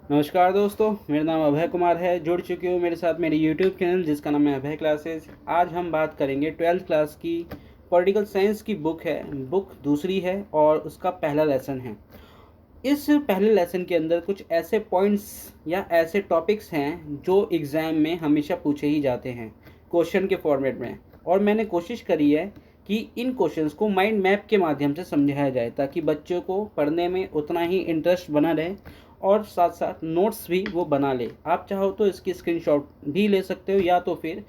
नमस्कार दोस्तों, मेरा नाम अभय कुमार है। जुड़ चुके हो मेरे साथ मेरे यूट्यूब चैनल जिसका नाम है अभय क्लासेस। आज हम बात करेंगे 12th क्लास की पॉलिटिकल साइंस की बुक है। बुक दूसरी है और उसका पहला लेसन है। इस पहले लेसन के अंदर कुछ ऐसे पॉइंट्स या ऐसे टॉपिक्स हैं जो एग्ज़ाम में हमेशा पूछे ही जाते हैं क्वेश्चन के फॉर्मेट में। और मैंने कोशिश करी है कि इन क्वेश्चंस को माइंड मैप के माध्यम से समझाया जाए ताकि बच्चों को पढ़ने में उतना ही इंटरेस्ट बना रहे और साथ साथ नोट्स भी वो बना ले। आप चाहो तो इसकी स्क्रीनशॉट भी ले सकते हो या तो फिर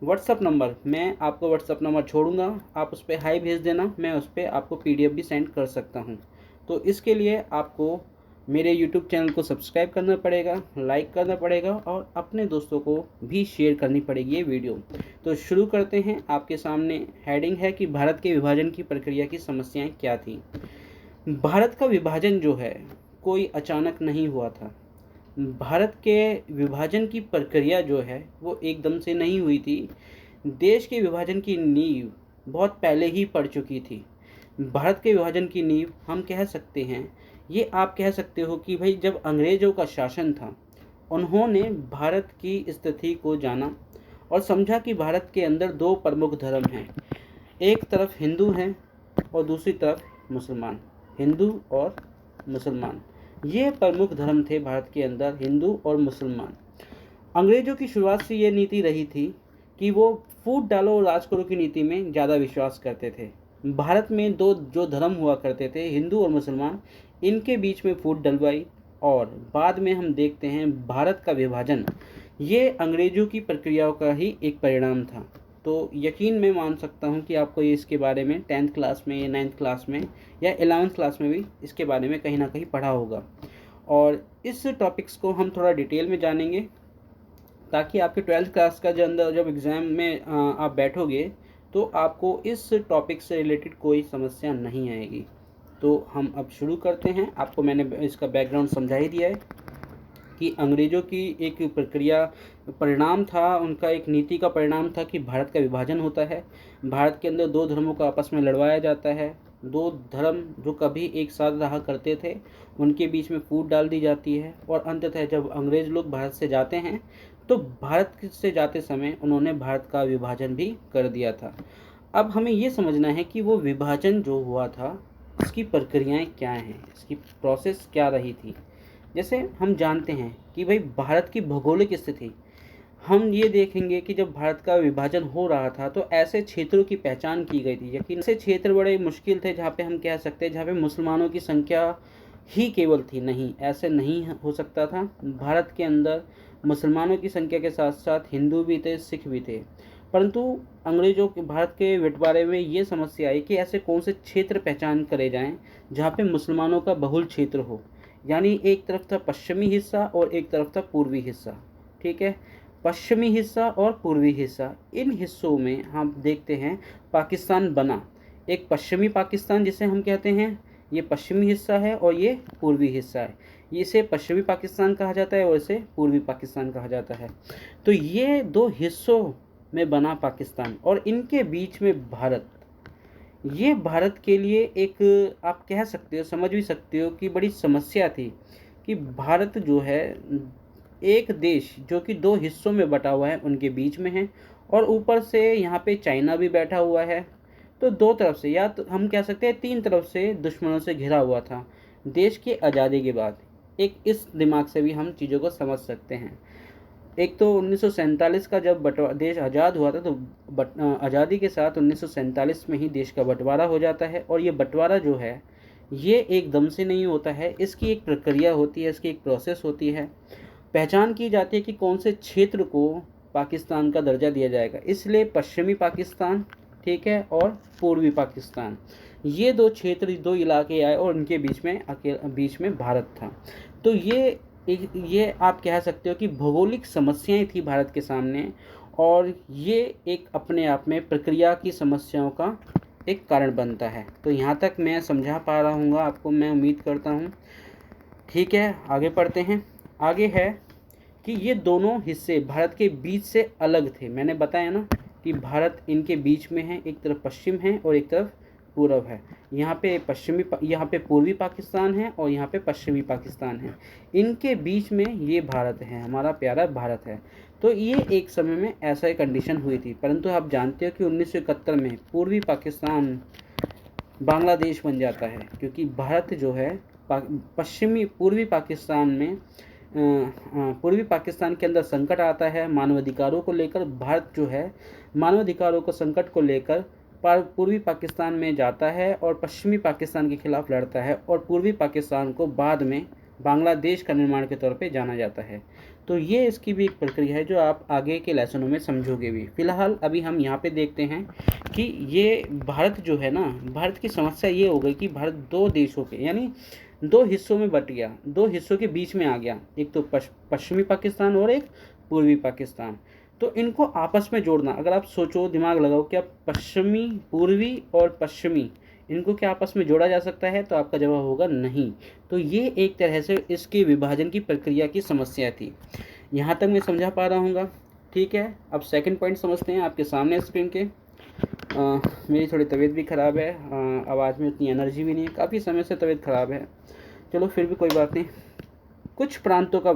व्हाट्सअप नंबर, मैं आपको व्हाट्सअप नंबर छोड़ूंगा, आप उस पर हाई भेज देना, मैं उस पर आपको पीडीएफ भी सेंड कर सकता हूँ। तो इसके लिए आपको मेरे यूट्यूब चैनल को सब्सक्राइब करना पड़ेगा, लाइक करना पड़ेगा और अपने दोस्तों को भी शेयर करनी पड़ेगी ये वीडियो। तो शुरू करते हैं। आपके सामने हेडिंग है कि भारत के विभाजन की प्रक्रिया की समस्याएं क्या थी। भारत का विभाजन जो है कोई अचानक नहीं हुआ था। भारत के विभाजन की प्रक्रिया जो है वो एकदम से नहीं हुई थी। देश के विभाजन की नींव बहुत पहले ही पड़ चुकी थी। भारत के विभाजन की नींव हम कह सकते हैं, ये आप कह सकते हो कि भाई जब अंग्रेज़ों का शासन था उन्होंने भारत की स्थिति को जाना और समझा कि भारत के अंदर दो प्रमुख धर्म हैं, एक तरफ हिंदू हैं और दूसरी तरफ मुसलमान। हिंदू और मुसलमान ये प्रमुख धर्म थे भारत के अंदर, हिंदू और मुसलमान। अंग्रेज़ों की शुरुआत से ये नीति रही थी कि वो फूट डालो और राज करो की नीति में ज़्यादा विश्वास करते थे। भारत में दो जो धर्म हुआ करते थे, हिंदू और मुसलमान, इनके बीच में फूट डलवाई और बाद में हम देखते हैं भारत का विभाजन ये अंग्रेज़ों की प्रक्रियाओं का ही एक परिणाम था। तो यकीन मैं मान सकता हूँ कि आपको ये इसके बारे में 10th क्लास में या 9th क्लास में या 11th क्लास में भी इसके बारे में कहीं ना कहीं पढ़ा होगा। और इस टॉपिक्स को हम थोड़ा डिटेल में जानेंगे ताकि आपके 12th क्लास का जब एग्ज़ाम में आप बैठोगे तो आपको इस टॉपिक से रिलेटेड कोई समस्या नहीं आएगी। तो हम अब शुरू करते हैं। आपको मैंने इसका बैकग्राउंड समझा ही दिया है कि अंग्रेज़ों की एक प्रक्रिया परिणाम था, उनका एक नीति का परिणाम था कि भारत का विभाजन होता है। भारत के अंदर दो धर्मों को आपस में लड़वाया जाता है। दो धर्म जो कभी एक साथ रहा करते थे उनके बीच में फूट डाल दी जाती है और अंततः जब अंग्रेज़ लोग भारत से जाते हैं तो भारत से जाते समय उन्होंने भारत का विभाजन भी कर दिया था। अब हमें ये समझना है कि वो विभाजन जो हुआ था इसकी प्रक्रियाएं क्या हैं, इसकी प्रोसेस क्या रही थी। जैसे हम जानते हैं कि भाई भारत की भौगोलिक स्थिति, हम ये देखेंगे कि जब भारत का विभाजन हो रहा था तो ऐसे क्षेत्रों की पहचान की गई थी। यकीन ऐसे क्षेत्र बड़े मुश्किल थे जहाँ पे हम कह सकते हैं जहाँ पे मुसलमानों की संख्या ही केवल थी। नहीं, ऐसे नहीं हो सकता था। भारत के अंदर मुसलमानों की संख्या के साथ साथ हिंदू भी थे, सिख भी थे। परंतु अंग्रेज़ों के भारत के बंटवारे में ये समस्या आई कि ऐसे कौन से क्षेत्र पहचान करे जाएं जहाँ पे मुसलमानों का बहुल क्षेत्र हो। यानी एक तरफ था पश्चिमी हिस्सा और एक तरफ था पूर्वी हिस्सा। ठीक है, पश्चिमी हिस्सा और पूर्वी हिस्सा, इन हिस्सों में हम देखते हैं पाकिस्तान बना। एक पश्चिमी पाकिस्तान जिसे हम कहते हैं, ये पश्चिमी हिस्सा है और ये पूर्वी हिस्सा है। इसे पश्चिमी पाकिस्तान कहा जाता है और इसे पूर्वी पाकिस्तान कहा जाता है। तो ये दो हिस्सों में बना पाकिस्तान और इनके बीच में भारत। ये भारत के लिए एक, आप कह सकते हो, समझ भी सकते हो कि बड़ी समस्या थी कि भारत जो है एक देश जो कि दो हिस्सों में बटा हुआ है उनके बीच में है और ऊपर से यहाँ पे चाइना भी बैठा हुआ है। तो दो तरफ से, या तो हम कह सकते हैं तीन तरफ से दुश्मनों से घिरा हुआ था देश की आज़ादी के बाद। एक इस दिमाग से भी हम चीज़ों को समझ सकते हैं। एक तो 1947 का जब देश आज़ाद हुआ था तो आज़ादी के साथ 1947 में ही देश का बंटवारा हो जाता है। और ये बंटवारा जो है ये एकदम से नहीं होता है, इसकी एक प्रक्रिया होती है, इसकी एक प्रोसेस होती है। पहचान की जाती है कि कौन से क्षेत्र को पाकिस्तान का दर्जा दिया जाएगा। इसलिए पश्चिमी पाकिस्तान, ठीक है, और पूर्वी पाकिस्तान, ये दो क्षेत्र, दो इलाके आए और उनके बीच में भारत था। तो ये आप कह सकते हो कि भौगोलिक समस्याएं थी भारत के सामने और ये एक अपने आप में प्रक्रिया की समस्याओं का एक कारण बनता है। तो यहाँ तक मैं समझा पा रहा हूँ आपको, मैं उम्मीद करता हूँ। ठीक है, आगे पढ़ते हैं। आगे है कि ये दोनों हिस्से भारत के बीच से अलग थे। मैंने बताया ना कि भारत इनके बीच में है, एक तरफ पश्चिम है और एक तरफ पूरब है। यहाँ पे पूर्वी पाकिस्तान है और यहाँ पे पश्चिमी पाकिस्तान है। इनके बीच में ये भारत है, हमारा प्यारा भारत है। तो ये एक समय में ऐसा ही कंडीशन हुई थी, परंतु आप जानते हो कि 1971 में पूर्वी पाकिस्तान बांग्लादेश बन जाता है, क्योंकि भारत जो है पूर्वी पाकिस्तान में पूर्वी पाकिस्तान के अंदर संकट आता है मानवाधिकारों को लेकर। भारत जो है मानवाधिकारों को संकट को लेकर पूर्वी पाकिस्तान में जाता है और पश्चिमी पाकिस्तान के खिलाफ लड़ता है, और पूर्वी पाकिस्तान को बाद में बांग्लादेश का निर्माण के तौर पे जाना जाता है। तो ये इसकी भी एक प्रक्रिया है जो आप आगे के लेसनों में समझोगे भी। फिलहाल अभी हम यहाँ पे देखते हैं कि ये भारत जो है ना, भारत की समस्या ये हो गई कि भारत दो देशों के यानी दो हिस्सों में बट गया, दो हिस्सों के बीच में आ गया, एक तो पश्चिमी पाकिस्तान और एक पूर्वी पाकिस्तान। तो इनको आपस में जोड़ना, अगर आप सोचो, दिमाग लगाओ, क्या पूर्वी और पश्चिमी इनको क्या आपस में जोड़ा जा सकता है? तो आपका जवाब होगा नहीं। तो ये एक तरह से इसके विभाजन की प्रक्रिया की समस्या थी। यहाँ तक मैं समझा पा रहा हूँगा, ठीक है। अब सेकंड पॉइंट समझते हैं आपके सामने स्क्रीन के। मेरी थोड़ी तबीयत भी ख़राब है, आवाज़ में उतनी एनर्जी भी नहीं है, काफ़ी समय से तबीयत ख़राब है। चलो फिर भी कोई बात नहीं। कुछ प्रांतों का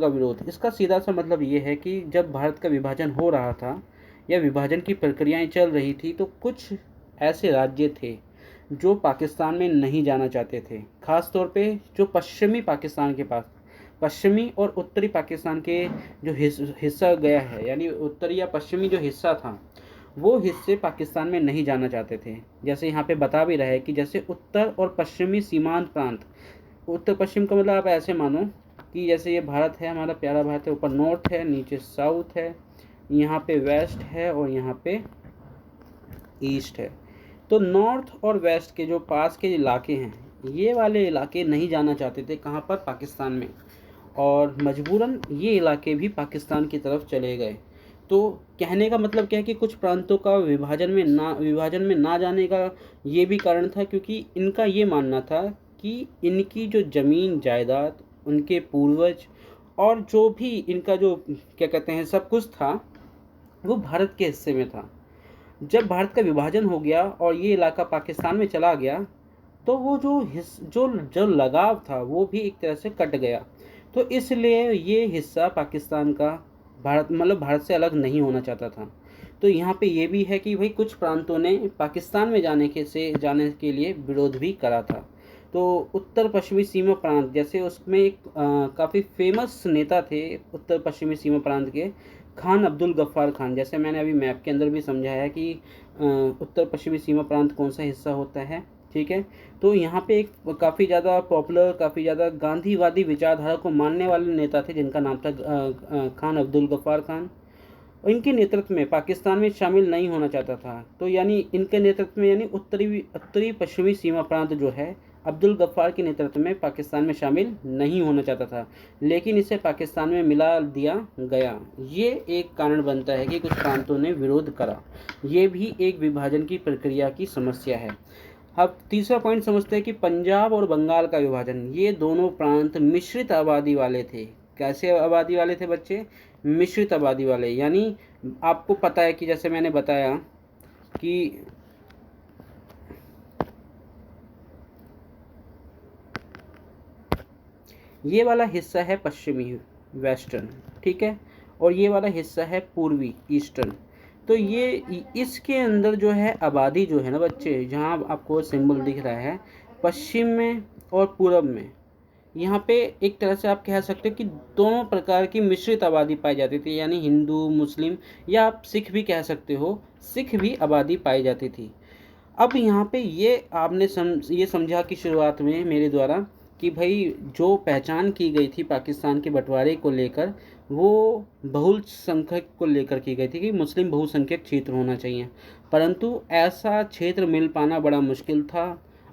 विरोध, इसका सीधा सा मतलब ये है कि जब भारत का विभाजन हो रहा था या विभाजन की प्रक्रियाएं चल रही थी, तो कुछ ऐसे राज्य थे जो पाकिस्तान में नहीं जाना चाहते थे। ख़ास तौर पे जो पश्चिमी पाकिस्तान के पास, पश्चिमी और उत्तरी पाकिस्तान के जो हिस्सा गया है, यानी उत्तरी या पश्चिमी जो हिस्सा था, वो हिस्से पाकिस्तान में नहीं जाना चाहते थे। जैसे यहाँ पे बता भी रहा है कि जैसे उत्तर और पश्चिमी सीमांत प्रांत, उत्तर पश्चिम का मतलब आप ऐसे मानो कि जैसे ये भारत है, हमारा प्यारा भारत है, ऊपर नॉर्थ है, नीचे साउथ है, यहाँ पे वेस्ट है और यहाँ पे ईस्ट है। तो नॉर्थ और वेस्ट के जो पास के इलाके हैं, ये वाले इलाके नहीं जाना चाहते थे, कहाँ पर? पाकिस्तान में, और मजबूरन ये इलाके भी पाकिस्तान की तरफ चले गए। तो कहने का मतलब क्या है कि कुछ प्रांतों का विभाजन में ना जाने का ये भी कारण था, क्योंकि इनका ये मानना था कि इनकी जो ज़मीन जायदाद, उनके पूर्वज और जो भी इनका जो क्या कहते हैं सब कुछ था, वो भारत के हिस्से में था। जब भारत का विभाजन हो गया और ये इलाका पाकिस्तान में चला गया, तो वो जो लगाव था वो भी एक तरह से कट गया। तो इसलिए ये हिस्सा पाकिस्तान का भारत से अलग नहीं होना चाहता था। तो यहाँ पे ये भी है कि भाई कुछ प्रांतों ने पाकिस्तान में जाने के लिए विरोध भी करा था। तो उत्तर पश्चिमी सीमा प्रांत, जैसे उसमें एक काफ़ी फेमस नेता थे उत्तर पश्चिमी सीमा प्रांत के, खान अब्दुल गफ्फार खान। जैसे मैंने अभी मैप के अंदर भी समझाया कि उत्तर पश्चिमी सीमा प्रांत कौन सा हिस्सा होता है, ठीक है। तो यहाँ पे एक काफ़ी ज़्यादा पॉपुलर, काफ़ी ज़्यादा गांधीवादी विचारधारा को मानने वाले नेता थे जिनका नाम था खान अब्दुल गफ्फार खान। और इनके नेतृत्व में पाकिस्तान में शामिल नहीं होना चाहता था। तो यानी इनके नेतृत्व में, यानी उत्तरी पश्चिमी सीमा प्रांत जो है, अब्दुल गफ्फार के नेतृत्व में पाकिस्तान में शामिल नहीं होना चाहता था, लेकिन इसे पाकिस्तान में मिला दिया गया। ये एक कारण बनता है कि कुछ प्रांतों ने विरोध करा। ये भी एक विभाजन की प्रक्रिया की समस्या है। अब तीसरा पॉइंट समझते हैं कि पंजाब और बंगाल का विभाजन, ये दोनों प्रांत मिश्रित आबादी वाले थे। कैसे आबादी वाले थे बच्चे? मिश्रित आबादी वाले। यानी आपको पता है कि जैसे मैंने बताया कि ये वाला हिस्सा है पश्चिमी वेस्टर्न, ठीक है, और ये वाला हिस्सा है पूर्वी ईस्टर्न। तो ये इसके अंदर जो है आबादी जो है ना बच्चे, जहाँ आपको सिंबल दिख रहा है पश्चिम में और पूरब में, यहाँ पे एक तरह से आप कह सकते हो कि दोनों प्रकार की मिश्रित आबादी पाई जाती थी। यानी हिंदू, मुस्लिम, या आप सिख भी कह सकते हो, सिख भी आबादी पाई जाती थी। अब यहाँ पे ये आपने ये समझा कि शुरुआत में मेरे द्वारा कि भाई जो पहचान की गई थी पाकिस्तान के बंटवारे को लेकर, वो बहुसंख्यक को लेकर की गई थी कि मुस्लिम बहुसंख्यक क्षेत्र होना चाहिए, परंतु ऐसा क्षेत्र मिल पाना बड़ा मुश्किल था।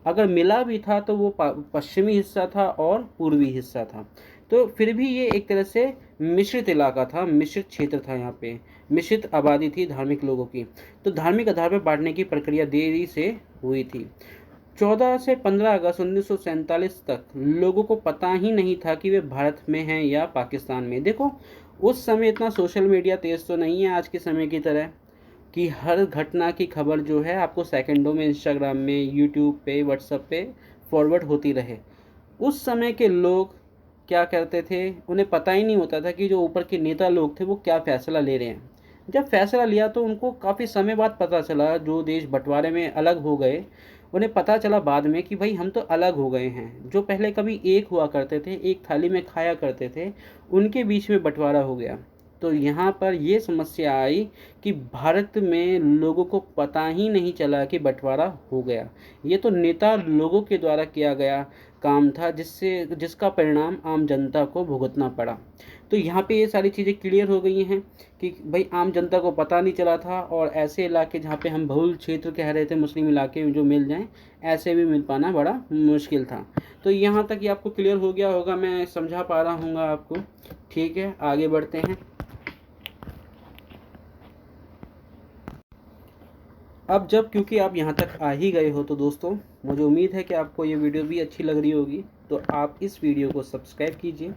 अगर मिला भी था तो वो पश्चिमी हिस्सा था और पूर्वी हिस्सा था। तो फिर भी ये एक तरह से मिश्रित इलाका था, मिश्रित क्षेत्र था, यहाँ पे मिश्रित आबादी थी धार्मिक लोगों की। तो धार्मिक आधार पर बांटने की प्रक्रिया देरी से हुई थी। 14 से 15 अगस्त 1947 तक लोगों को पता ही नहीं था कि वे भारत में हैं या पाकिस्तान में। देखो उस समय इतना सोशल मीडिया तेज़ तो नहीं है आज के समय की तरह, कि हर घटना की खबर जो है आपको सेकंडों में इंस्टाग्राम में, यूट्यूब पे, व्हाट्सएप पे फॉरवर्ड होती रहे। उस समय के लोग क्या करते थे, उन्हें पता ही नहीं होता था कि जो ऊपर के नेता लोग थे वो क्या फ़ैसला ले रहे हैं। जब फैसला लिया तो उनको काफ़ी समय बाद पता चला, जो देश बंटवारे में अलग हो गए उन्हें पता चला बाद में कि भाई हम तो अलग हो गए हैं। जो पहले कभी एक हुआ करते थे, एक थाली में खाया करते थे, उनके बीच में बंटवारा हो गया। तो यहाँ पर ये समस्या आई कि भारत में लोगों को पता ही नहीं चला कि बंटवारा हो गया। ये तो नेता लोगों के द्वारा किया गया काम था, जिसका परिणाम आम जनता को भुगतना पड़ा। तो यहाँ पे ये सारी चीज़ें क्लियर हो गई हैं कि भाई आम जनता को पता नहीं चला था, और ऐसे इलाके जहाँ पे हम बहुल क्षेत्र कह रहे थे, मुस्लिम इलाके में जो मिल जाएं, ऐसे भी मिल पाना बड़ा मुश्किल था। तो यहाँ तक ये आपको क्लियर हो गया होगा, मैं समझा पा रहा हूँ आपको। ठीक है, आगे बढ़ते हैं। अब जब क्योंकि आप यहाँ तक आ ही गए हो तो दोस्तों, मुझे उम्मीद है कि आपको ये वीडियो भी अच्छी लग रही होगी। तो आप इस वीडियो को सब्सक्राइब कीजिए,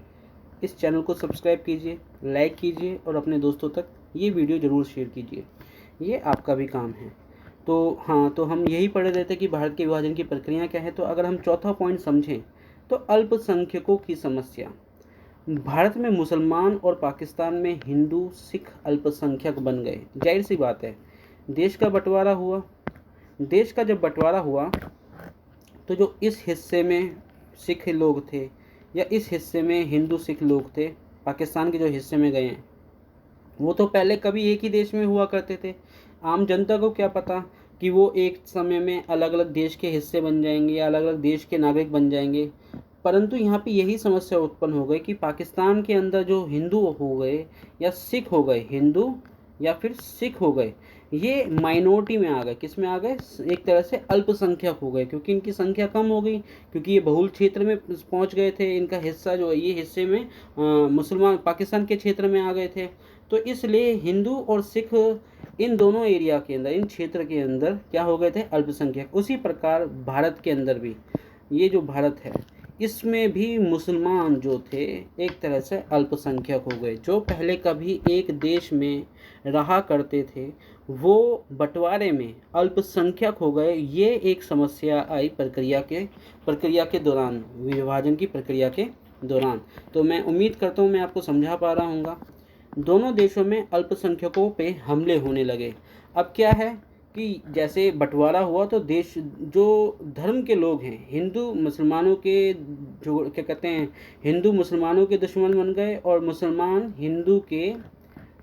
इस चैनल को सब्सक्राइब कीजिए, लाइक कीजिए और अपने दोस्तों तक ये वीडियो ज़रूर शेयर कीजिए। ये आपका भी काम है। तो हाँ, तो हम यही पढ़ रहे थे कि भारत के विभाजन की प्रक्रिया क्या है। तो अगर हम चौथा पॉइंट समझें तो अल्पसंख्यकों की समस्या। भारत में मुसलमान और पाकिस्तान में हिंदू सिख अल्पसंख्यक बन गए। जाहिर सी बात है, देश का बंटवारा हुआ। देश का जब बंटवारा हुआ तो जो इस हिस्से में सिख लोग थे या इस हिस्से में हिंदू सिख लोग थे, पाकिस्तान के जो हिस्से में गए हैं, वो तो पहले कभी एक ही देश में हुआ करते थे। आम जनता को क्या पता कि वो एक समय में अलग अलग देश के हिस्से बन जाएंगे या अलग अलग देश के नागरिक बन जाएंगे। परंतु यहाँ पे यही समस्या उत्पन्न हो गई कि पाकिस्तान के अंदर जो हिंदू हो गए या सिख हो गए, हिंदू या फिर सिख हो गए, ये माइनॉरिटी में आ गए। किस में आ गए? एक तरह से अल्पसंख्यक हो गए, क्योंकि इनकी संख्या कम हो गई, क्योंकि ये बहुल क्षेत्र में पहुंच गए थे। इनका हिस्सा जो है, ये हिस्से में मुसलमान पाकिस्तान के क्षेत्र में आ गए थे। तो इसलिए हिंदू और सिख इन दोनों एरिया के अंदर, इन क्षेत्र के अंदर क्या हो गए थे? अल्पसंख्यक। उसी प्रकार भारत के अंदर भी, ये जो भारत है इसमें भी मुसलमान जो थे एक तरह से अल्पसंख्यक हो गए। जो पहले कभी एक देश में रहा करते थे वो बंटवारे में अल्पसंख्यक हो गए। ये एक समस्या आई प्रक्रिया के दौरान, विभाजन की प्रक्रिया के दौरान। तो मैं उम्मीद करता हूँ मैं आपको समझा पा रहा हूँगा। दोनों देशों में अल्पसंख्यकों पे हमले होने लगे। अब क्या है कि जैसे बंटवारा हुआ तो देश जो धर्म के लोग हैं, हिंदू मुसलमानों के, जो क्या कहते हैं, हिंदू मुसलमानों के दुश्मन बन गए और मुसलमान हिंदू के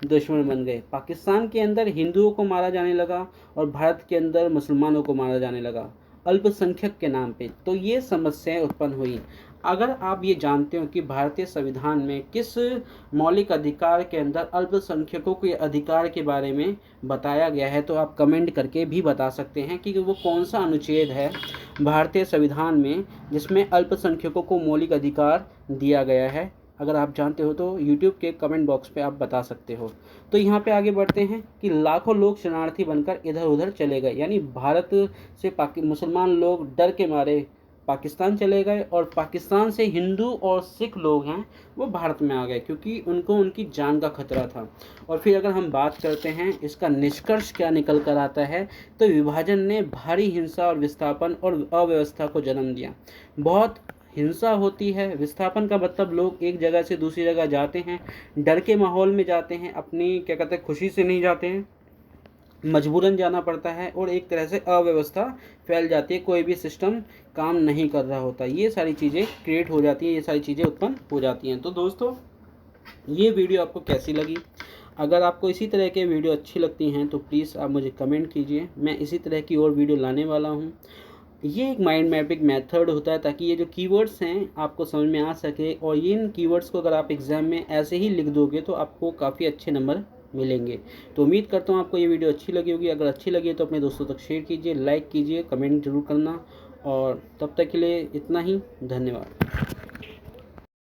दुश्मन बन गए। पाकिस्तान के अंदर हिंदुओं को मारा जाने लगा और भारत के अंदर मुसलमानों को मारा जाने लगा अल्पसंख्यक के नाम पे। तो ये समस्याएं उत्पन्न हुई। अगर आप ये जानते हो कि भारतीय संविधान में किस मौलिक अधिकार के अंदर अल्पसंख्यकों के अधिकार के बारे में बताया गया है, तो आप कमेंट करके भी बता सकते हैं कि वो कौन सा अनुच्छेद है भारतीय संविधान में जिसमें अल्पसंख्यकों को मौलिक अधिकार दिया गया है। अगर आप जानते हो तो YouTube के कमेंट बॉक्स पे आप बता सकते हो। तो यहाँ पे आगे बढ़ते हैं कि लाखों लोग शरणार्थी बनकर इधर उधर चले गए। यानी भारत से मुसलमान लोग डर के मारे पाकिस्तान चले गए और पाकिस्तान से हिंदू और सिख लोग हैं वो भारत में आ गए, क्योंकि उनको उनकी जान का खतरा था। और फिर अगर हम बात करते हैं इसका निष्कर्ष क्या निकल कर आता है, तो विभाजन ने भारी हिंसा और विस्थापन और अव्यवस्था को जन्म दिया। बहुत हिंसा होती है। विस्थापन का मतलब लोग एक जगह से दूसरी जगह जाते हैं, डर के माहौल में जाते हैं, अपनी क्या कहते हैं खुशी से नहीं जाते हैं, मजबूरन जाना पड़ता है और एक तरह से अव्यवस्था फैल जाती है, कोई भी सिस्टम काम नहीं कर रहा होता। ये सारी चीज़ें क्रिएट हो जाती हैं, ये सारी चीज़ें उत्पन्न हो जाती हैं। तो दोस्तों, ये वीडियो आपको कैसी लगी? अगर आपको इसी तरह के वीडियो अच्छी लगती हैं तो प्लीज़ आप मुझे कमेंट कीजिए। मैं इसी तरह की और वीडियो लाने वाला हूँ। ये एक माइंड मैपिंग मेथड होता है ताकि ये जो कीवर्ड्स हैं आपको समझ में आ सके, और ये इन कीवर्ड्स को अगर आप एग्ज़ाम में ऐसे ही लिख दोगे तो आपको काफ़ी अच्छे नंबर मिलेंगे। तो उम्मीद करता हूँ आपको ये वीडियो अच्छी लगी होगी। अगर अच्छी लगी तो अपने दोस्तों तक शेयर कीजिए, लाइक कीजिए, कमेंट जरूर करना। और तब तक के लिए इतना ही, धन्यवाद।